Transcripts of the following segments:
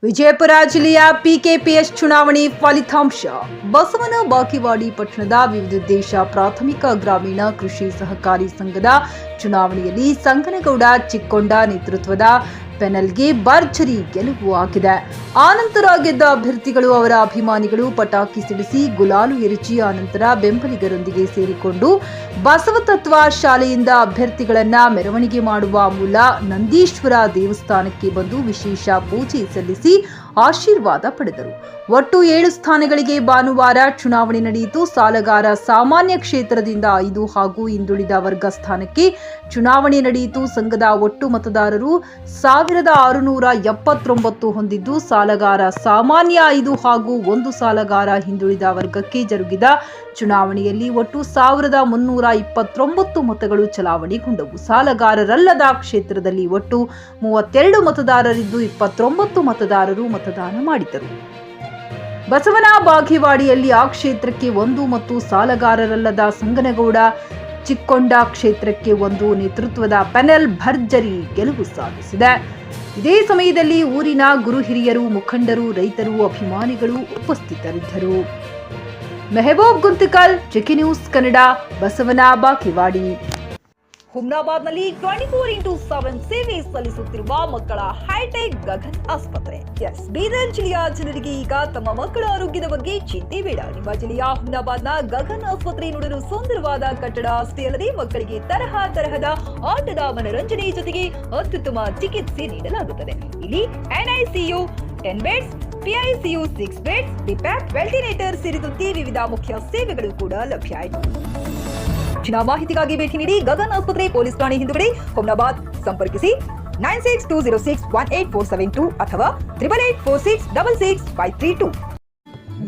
ವಿಜಯಪುರ ಜಿಲ್ಲೆಯ ಪಿಕೆಪಿಎಸ್ ಚುನಾವಣೆ ಫಲಿತಾಂಶ. ಬಸವನ ಬಾಗೇವಾಡಿ ಪಟ್ಟಣದ ವಿವಿಧೋದ್ದೇಶ ಪ್ರಾಥಮಿಕ ಗ್ರಾಮೀಣ ಕೃಷಿ ಸಹಕಾರಿ ಸಂಘದ ಚುನಾವಣೆಯಲ್ಲಿ ಸಂಗನಗೌಡ ಚಿಕ್ಕೊಂಡ ನೇತೃತ್ವದ ಪೆನಲ್ಗೆ ಭರ್ಜರಿ ಗೆಲುವು ಆಗಿದೆ. ಆನಂತರ ಗೆದ್ದ ಅಭ್ಯರ್ಥಿಗಳು ಅವರ ಅಭಿಮಾನಿಗಳು ಪಟಾಕಿ ಸಿಡಿಸಿ ಗುಲಾಲು ಎರಚಿ ಆನಂತರ ಬೆಂಬಲಿಗರೊಂದಿಗೆ ಸೇರಿಕೊಂಡು ಬಸವತತ್ವ ಶಾಲೆಯಿಂದ ಅಭ್ಯರ್ಥಿಗಳನ್ನ ಮೆರವಣಿಗೆ ಮಾಡುವ ಮೂಲ ನಂದೀಶ್ವರ ದೇವಸ್ಥಾನಕ್ಕೆ ಬಂದು ವಿಶೇಷ ಪೂಜೆ ಸಲ್ಲಿಸಿ ಆಶೀರ್ವಾದ ಪಡೆದರು. ಒಟ್ಟು 7 ಸ್ಥಾನಗಳಿಗೆ ಭಾನುವಾರ ಚುನಾವಣೆ ನಡೆಯಿತು. ಸಾಲಗಾರ ಸಾಮಾನ್ಯ ಕ್ಷೇತ್ರದಿಂದ 5 ಹಾಗೂ ಹಿಂದುಳಿದ ವರ್ಗ ಸ್ಥಾನಕ್ಕೆ ಚುನಾವಣೆ ನಡೆಯಿತು. ಸಂಘದ ಒಟ್ಟು ಮತದಾರರು 1679 ಹೊಂದಿದ್ದು, ಸಾಲಗಾರ ಸಾಮಾನ್ಯ 5 ಹಾಗೂ 1 ಸಾಲಗಾರ ಹಿಂದುಳಿದ ವರ್ಗಕ್ಕೆ ಜರುಗಿದ ಚುನಾವಣೆಯಲ್ಲಿ ಒಟ್ಟು 1329 ಮತಗಳು ಚಲಾವಣೆಗೊಂಡವು. ಸಾಲಗಾರರಲ್ಲದ ಕ್ಷೇತ್ರದಲ್ಲಿ ಒಟ್ಟು 32 ಮತದಾರರಿದ್ದು 29 ಮತದಾರರು ಮತದಾನ ಮಾಡಿದರು. ಬಸವನ ಬಾಗೇವಾಡಿಯಲ್ಲಿ ಆ ಕ್ಷೇತ್ರಕ್ಕೆ 1 ಮತ್ತು ಸಾಲಗಾರರಲ್ಲದ ಸಂಗನಗೌಡ ಚಿಕ್ಕೊಂಡ ಕ್ಷೇತ್ರಕ್ಕೆ 1 ನೇತೃತ್ವದ ಪೆನಲ್ ಭರ್ಜರಿ ಗೆಲುವು ಸಾಧಿಸಿದೆ. ಇದೇ ಸಮಯದಲ್ಲಿ ಊರಿನ ಗುರು ಹಿರಿಯರು, ಮುಖಂಡರು, ರೈತರು, ಅಭಿಮಾನಿಗಳು ಉಪಸ್ಥಿತರಿದ್ದರು. ಮೆಹಬೂಬ್ ಗುಂತಿಕಲ್, ಚಿಕ್ಕಿ ನ್ಯೂಸ್ ಕನ್ನಡ, ಬಸವನ ಬಾಗೇವಾಡಿ. ಹುಮ್ನಾಬಾದ್ನಲ್ಲಿ 24x7 ಸೇವೆ ಸಲ್ಲಿಸುತ್ತಿರುವ ಮಕ್ಕಳ ಹೈಟೆಕ್ ಗಗನ್ ಆಸ್ಪತ್ರೆ. ಬೀದರ್ ಜಿಲ್ಲೆಯ ಜನರಿಗೆ ಈಗ ತಮ್ಮ ಮಕ್ಕಳ ಆರೋಗ್ಯದ ಬಗ್ಗೆ ಚಿಂತೆ ಬೇಡ. ನಿಮ್ಮ ಜಿಲ್ಲೆಯ ಹುಮ್ನಾಬಾದ್ನ ಗಗನ್ ಆಸ್ಪತ್ರೆ ನೋಡಲು ಸುಂದರವಾದ ಕಟ್ಟಡ ಅಷ್ಟೇ ಅಲ್ಲದೆ ಮಕ್ಕಳಿಗೆ ತರಹದ ಆಟದ ಮನರಂಜನೆ ಜೊತೆಗೆ ಅತ್ಯುತ್ತಮ ಚಿಕಿತ್ಸೆ ನೀಡಲಾಗುತ್ತದೆ. ಇಲ್ಲಿ NICU 10 ಬೆಡ್ಸ್, PICU 6 ಬೆಡ್ಸ್, ಡಿಪ್ಯಾಕ್, ವೆಂಟಿಲೇಟರ್ ಸೇರಿದಂತೆ ವಿವಿಧ ಮುಖ್ಯ ಸೇವೆಗಳು ಕೂಡ ಲಭ್ಯ ಇದೆ. ಹೆಚ್ಚಿನ ಮಾಹಿತಿಗಾಗಿ ಭೇಟಿ ನೀಡಿ ಗಗನ್ ಆಸ್ಪತ್ರೆ, ಪೊಲೀಸ್ ಠಾಣೆ ಹಿಂದುಗಡೆ, ಹುಮ್ನಾಬಾದ್. ಸಂಪರ್ಕಿಸಿ 9620661842 ಅಥವಾ 8884666532.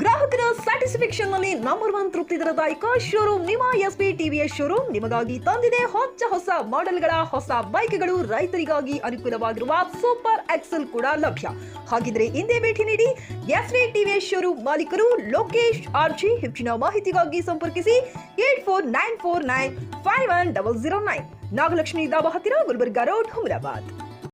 ಗ್ರಾಹಕರ ಸ್ಯಾಟಿಸ್ಫ್ಯಾಕ್ಷನ್ ನಲ್ಲಿ ನಂಬರ್ 1 ತೃಪ್ತಿ ದರದಾಯಕ ಶೋರೂಮ್ ನಿಮ್ಮ SP TVS ಶೋರೂಮ್ ನಿಮಗಾಗಿ ತಂದಿದೆ. ಹೊಸ ಮಾಡೆಲ್ಗಳ ಹೊಸ ಬೈಕ್ಗಳು, ರೈತರಿಗಾಗಿ ಅನುಕೂಲವಾಗಿರುವ ಸೂಪರ್ ಎಕ್ಸೆಲ್ ಕೂಡ ಲಭ್ಯ. ಹಾಗಿದ್ರೆ ಹಿಂದೆ ಭೇಟಿ ನೀಡಿ SP TVS ಶೋರೂಮ್ ಮಾಲೀಕರು ಲೋಕೇಶ್ RG. ಹೆಚ್ಚಿನ ಮಾಹಿತಿಗಾಗಿ ಸಂಪರ್ಕಿಸಿ 8494951009. ನಾಗಲಕ್ಷ್ಮಿ ದಾಬಾ ಹತ್ತಿರ, ಗುಲ್ಬರ್ಗಾ ರೋಡ್, ಹುಮ್ನಾಬಾದ್.